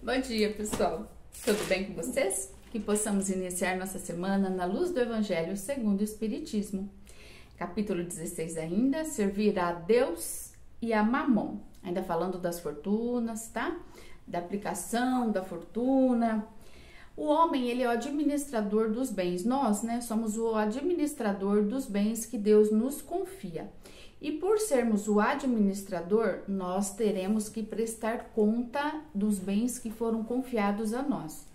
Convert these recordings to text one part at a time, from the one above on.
Bom dia, pessoal. Tudo bem com vocês? Que possamos iniciar nossa semana na luz do Evangelho segundo o Espiritismo. Capítulo 16 ainda, servir a Deus e a Mamon. Ainda falando das fortunas, tá? Da aplicação da fortuna. O homem, ele é o administrador dos bens. Nós, né, somos o administrador dos bens que Deus nos confia. E por sermos o administrador, nós teremos que prestar conta dos bens que foram confiados a nós.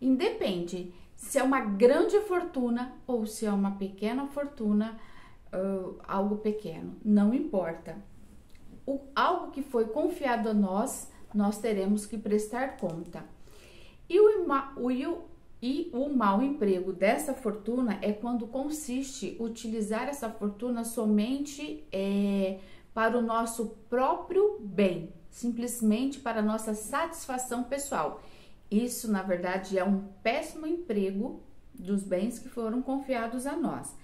Independe se é uma grande fortuna ou se é uma pequena fortuna, algo pequeno, não importa. Algo que foi confiado a nós, nós teremos que prestar conta. E o mau emprego dessa fortuna é quando consiste utilizar essa fortuna somente para o nosso próprio bem, simplesmente para a nossa satisfação pessoal. Isso, na verdade, é um péssimo emprego dos bens que foram confiados a nós.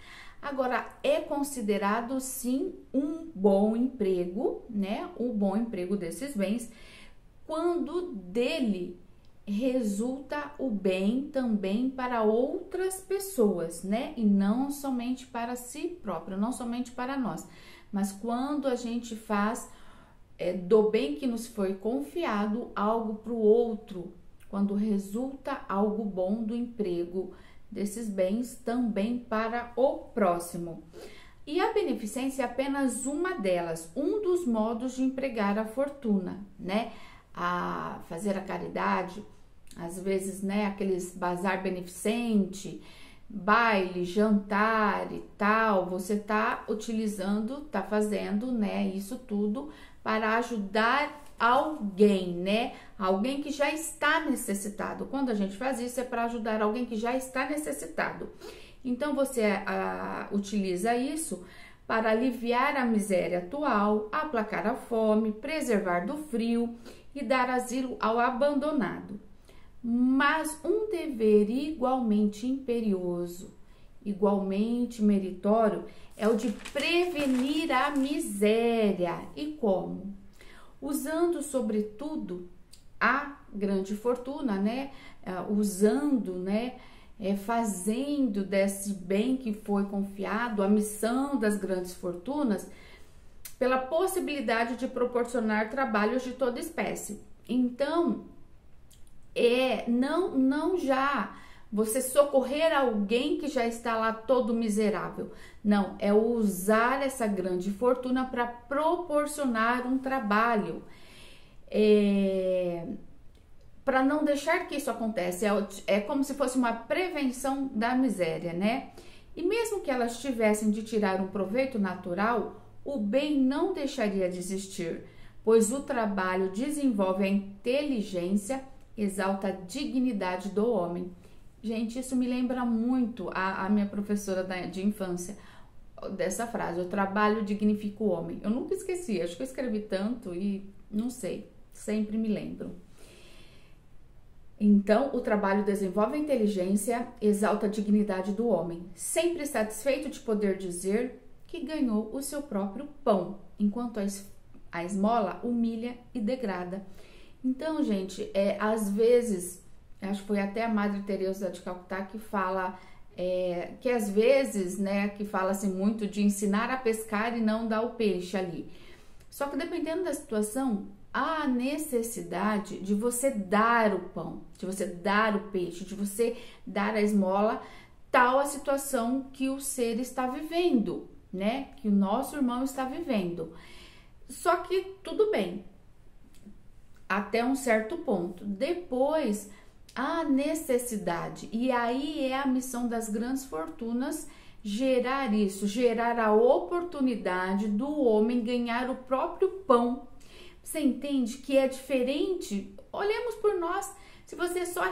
Agora, é considerado, sim, um bom emprego, né? O bom emprego desses bens, quando dele resulta o bem também para outras pessoas, né? E não somente para si próprio, não somente para nós, mas quando a gente faz do bem que nos foi confiado algo para o outro, quando resulta algo bom do emprego desses bens também para o próximo. E a beneficência é apenas uma delas, um dos modos de empregar a fortuna, né? A fazer a caridade, às vezes, né, aqueles bazar beneficente, baile, jantar e tal, você tá utilizando, tá fazendo, né, isso tudo para ajudar alguém, né, alguém que já está necessitado. Quando a gente faz isso é para ajudar alguém que já está necessitado. Então você utiliza isso para aliviar a miséria atual, aplacar a fome, preservar do frio e dar asilo ao abandonado. Mas um dever igualmente imperioso, igualmente meritório, é o de prevenir a miséria. E como? Usando, sobretudo, a grande fortuna, né? Usando, né? Fazendo desse bem que foi confiado, a missão das grandes fortunas, pela possibilidade de proporcionar trabalhos de toda espécie. Então, não já você socorrer alguém que já está lá todo miserável. Não, é usar essa grande fortuna para proporcionar um trabalho. Para não deixar que isso aconteça. É como se fosse uma prevenção da miséria, né? E mesmo que elas tivessem de tirar um proveito natural, o bem não deixaria de existir, pois o trabalho desenvolve a inteligência, exalta a dignidade do homem. Gente, isso me lembra muito a minha professora de infância, dessa frase: o trabalho dignifica o homem. Eu nunca esqueci, acho que eu escrevi tanto e não sei, sempre me lembro. Então, o trabalho desenvolve a inteligência, exalta a dignidade do homem, sempre satisfeito de poder dizer que ganhou o seu próprio pão, enquanto a esmola humilha e degrada. Então, gente, às vezes, acho que foi até a Madre Teresa de Calcutá que fala, que às vezes, né, que fala-se muito de ensinar a pescar e não dar o peixe ali. Só que dependendo da situação, há a necessidade de você dar o pão, de você dar o peixe, de você dar a esmola, tal a situação que o ser está vivendo, né, que o nosso irmão está vivendo. Só que tudo bem, até um certo ponto. Depois, a necessidade, e aí é a missão das grandes fortunas gerar isso, gerar a oportunidade do homem ganhar o próprio pão. Você entende que é diferente? Olhemos por nós. Se você só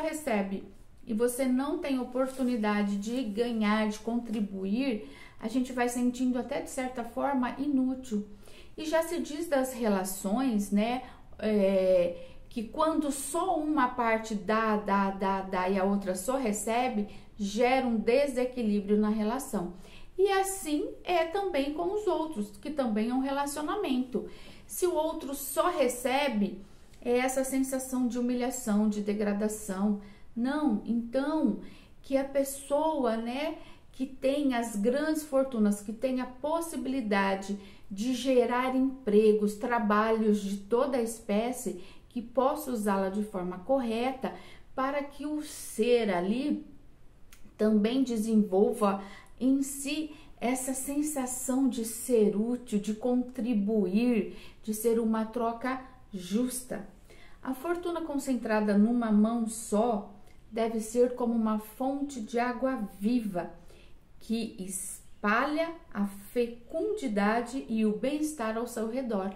recebe e você não tem oportunidade de ganhar, de contribuir, a gente vai sentindo até de certa forma inútil. E já se diz das relações, né? Que quando só uma parte dá e a outra só recebe, gera um desequilíbrio na relação. E assim é também com os outros, que também é um relacionamento. Se o outro só recebe, é essa sensação de humilhação, de degradação. Não, então, que a pessoa, né, que tem as grandes fortunas, que tem a possibilidade de gerar empregos, trabalhos de toda a espécie, que possa usá-la de forma correta, para que o ser ali também desenvolva em si essa sensação de ser útil, de contribuir, de ser uma troca justa. A fortuna concentrada numa mão só deve ser como uma fonte de água viva que espalha a fecundidade e o bem-estar ao seu redor.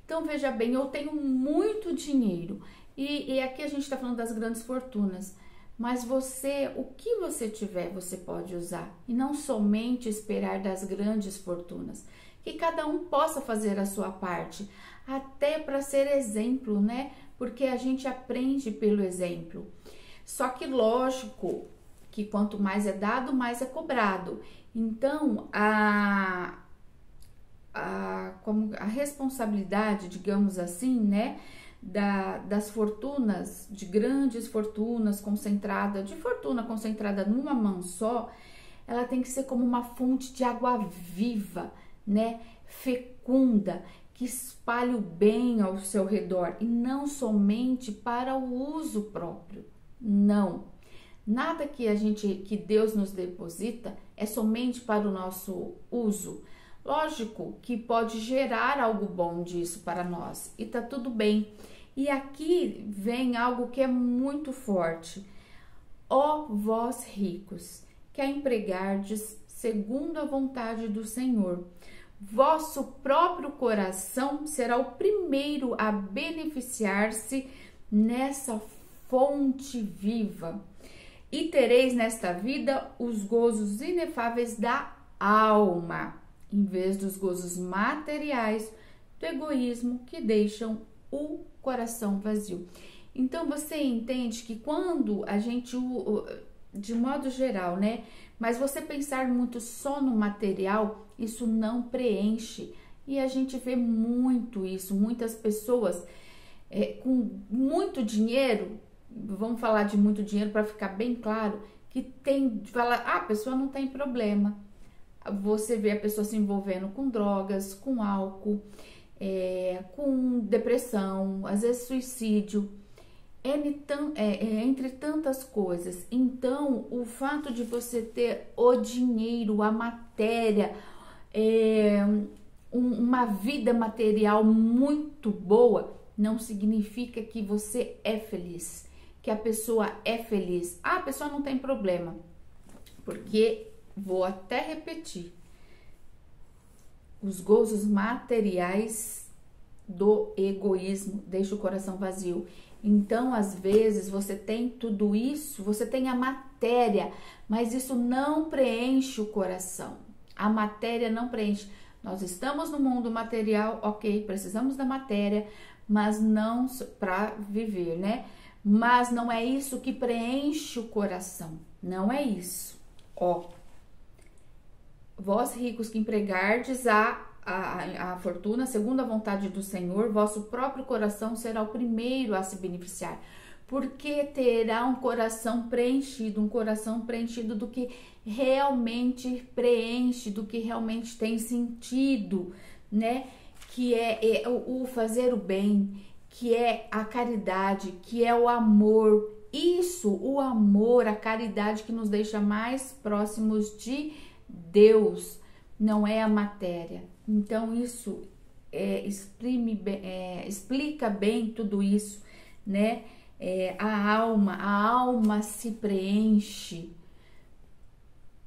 Então, veja bem, eu tenho muito dinheiro e aqui a gente está falando das grandes fortunas, mas você, o que você tiver, você pode usar e não somente esperar das grandes fortunas. Que cada um possa fazer a sua parte, até para ser exemplo, né? Porque a gente aprende pelo exemplo. Só que lógico que quanto mais é dado, mais é cobrado. Então, como a responsabilidade, digamos assim, né, das fortunas, de grandes fortunas concentradas, de fortuna concentrada numa mão só, ela tem que ser como uma fonte de água viva, né, fecunda, que espalhe o bem ao seu redor e não somente para o uso próprio. Não. Nada que Deus nos deposita é somente para o nosso uso. Lógico que pode gerar algo bom disso para nós e tá tudo bem. E aqui vem algo que é muito forte. Ó vós ricos, que a empregardes segundo a vontade do Senhor, vosso próprio coração será o primeiro a beneficiar-se nessa fonte viva. E tereis nesta vida os gozos inefáveis da alma, em vez dos gozos materiais do egoísmo que deixam o coração vazio. Então, você entende que quando a gente, de modo geral, né? Mas você pensar muito só no material, isso não preenche. E a gente vê muito isso, muitas pessoas com muito dinheiro, vamos falar de muito dinheiro para ficar bem claro, que fala, a pessoa não tem problema. Você vê a pessoa se envolvendo com drogas, com álcool, com depressão, às vezes suicídio, entre tantas coisas. Então, o fato de você ter o dinheiro, a matéria, uma vida material muito boa, não significa que você é feliz, que a pessoa é feliz. A pessoa não tem problema, porque, vou até repetir, os gozos materiais do egoísmo deixam o coração vazio. Então, às vezes, você tem tudo isso, você tem a matéria, mas isso não preenche o coração. A matéria não preenche. Nós estamos no mundo material, ok, precisamos da matéria, mas não para viver, né? Mas não é isso que preenche o coração, não é isso. Ó, vós ricos que empregardes a fortuna segundo a vontade do Senhor, vosso próprio coração será o primeiro a se beneficiar, porque terá um coração preenchido do que realmente preenche, do que realmente tem sentido, né? Que é o fazer o bem, que é a caridade, que é o amor. Isso, o amor, a caridade que nos deixa mais próximos de Deus, não é a matéria. Então, isso explica bem tudo isso, né? A alma se preenche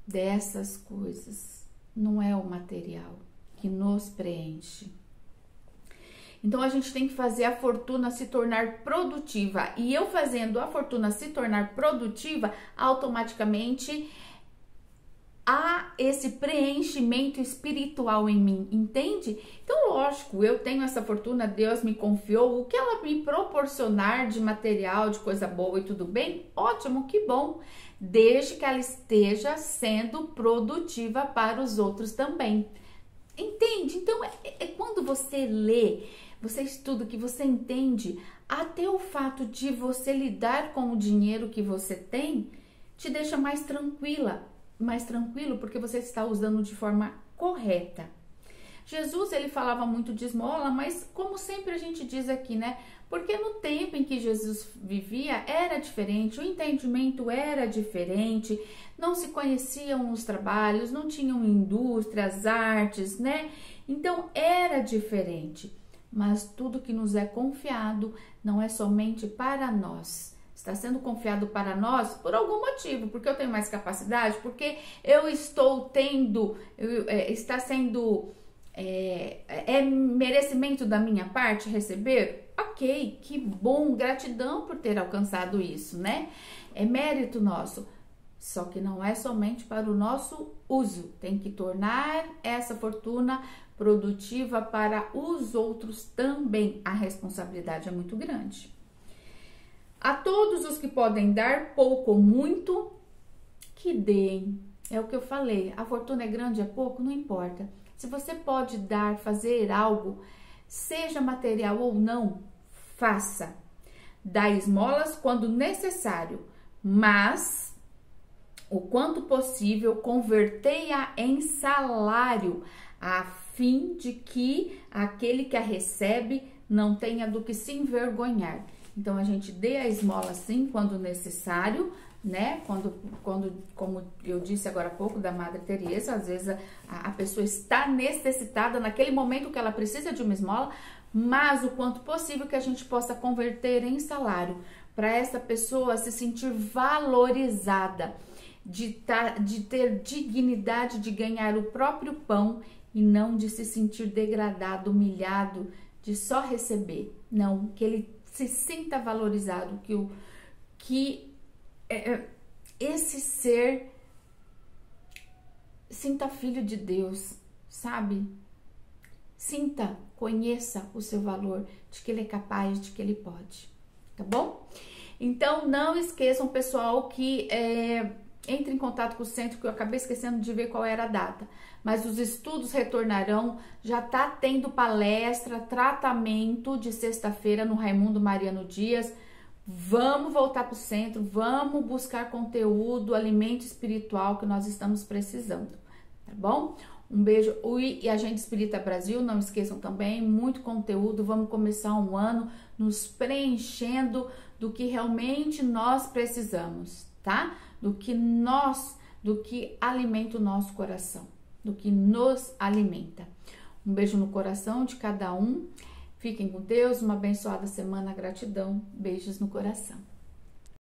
dessas coisas, não é o material que nos preenche. Então, a gente tem que fazer a fortuna se tornar produtiva. E eu fazendo a fortuna se tornar produtiva, automaticamente há esse preenchimento espiritual em mim, entende? Então, lógico, eu tenho essa fortuna, Deus me confiou, o que ela me proporcionar de material, de coisa boa e tudo bem, ótimo, que bom, desde que ela esteja sendo produtiva para os outros também. Entende? Então, quando você lê, você estuda, que você entende Até o fato de você lidar com o dinheiro que você tem te deixa mais tranquilo porque você está usando de forma correta. Jesus, ele falava muito de esmola, mas como sempre a gente diz aqui, né? Porque no tempo em que Jesus vivia era diferente, o entendimento era diferente, não se conheciam os trabalhos, não tinham indústrias, artes, né? Então era diferente. Mas tudo que nos é confiado não é somente para nós. Está sendo confiado para nós por algum motivo, porque eu tenho mais capacidade, porque eu estou tendo, está sendo, é merecimento da minha parte receber? Ok, que bom, gratidão por ter alcançado isso, né? É mérito nosso. Só que não é somente para o nosso uso, tem que tornar essa fortuna produtiva para os outros também. A responsabilidade é muito grande. A todos os que podem dar pouco ou muito, que deem. É o que eu falei, a fortuna é grande, é pouco, não importa. Se você pode dar, fazer algo, seja material ou não, faça. Dá esmolas quando necessário, mas o quanto possível convertei-a em salário, a fim de que aquele que a recebe não tenha do que se envergonhar. Então a gente dê a esmola sim quando necessário, né? Como eu disse agora há pouco da Madre Teresa, às vezes a pessoa está necessitada naquele momento que ela precisa de uma esmola, mas o quanto possível que a gente possa converter em salário, para essa pessoa se sentir valorizada, de ter dignidade de ganhar o próprio pão e não de se sentir degradado, humilhado, de só receber. Não, que ele se sinta valorizado, que esse ser sinta filho de Deus, sabe? Sinta, conheça o seu valor, de que ele é capaz, de que ele pode, tá bom? Então, não esqueçam, pessoal, que entre em contato com o centro, que eu acabei esquecendo de ver qual era a data, mas os estudos retornarão, já tá tendo palestra, tratamento de sexta-feira no Raimundo Mariano Dias. Vamos voltar para o centro, vamos buscar conteúdo, alimento espiritual que nós estamos precisando, tá bom? Um beijo. E Agenda Espírita Brasil, não esqueçam também, muito conteúdo. Vamos começar um ano nos preenchendo do que realmente nós precisamos, tá? Do que alimenta o nosso coração, do que nos alimenta. Um beijo no coração de cada um. Fiquem com Deus, uma abençoada semana, gratidão, beijos no coração.